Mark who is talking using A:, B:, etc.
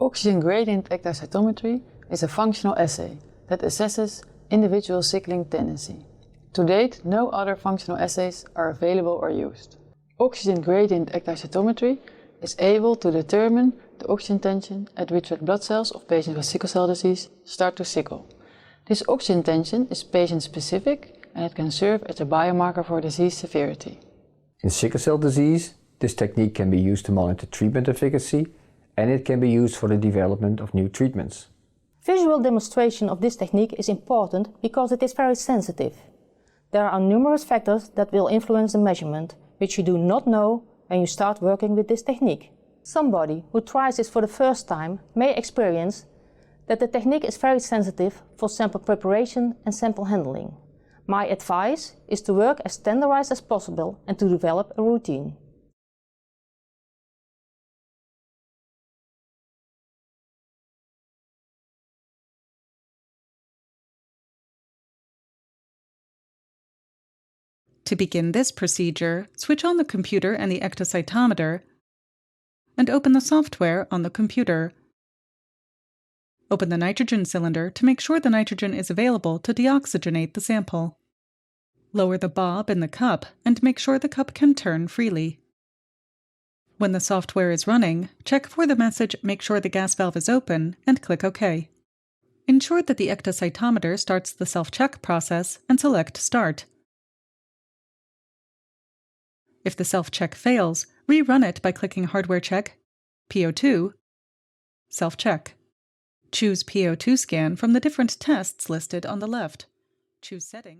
A: Oxygen gradient ektacytometry is a functional assay that assesses individual sickling tendency. To date, no other functional assays are available or used. Oxygen gradient ektacytometry is able to determine the oxygen tension at which red blood cells of patients with sickle cell disease start to sickle. This oxygen tension is patient-specific and it can serve as a biomarker for disease severity.
B: In sickle cell disease, this technique can be used to monitor treatment efficacy, and it can be used for the development of new treatments.
C: Visual demonstration of this technique is important because it is very sensitive. There are numerous factors that will influence the measurement, which you do not know when you start working with this technique. Somebody who tries this for the first time may experience that the technique is very sensitive for sample preparation and sample handling. My advice is to work as standardized as possible and to develop a routine.
D: To begin this procedure, switch on the computer and the ektacytometer and open the software on the computer. Open the nitrogen cylinder to make sure the nitrogen is available to deoxygenate the sample. Lower the bob in the cup and make sure the cup can turn freely. When the software is running, check for the message "Make sure the gas valve is open" and click OK. Ensure that the ektacytometer starts the self-check process and select Start. If the self-check fails, rerun it by clicking Hardware Check, PO2, Self-check. Choose PO2 scan from the different tests listed on the left. Choose Settings.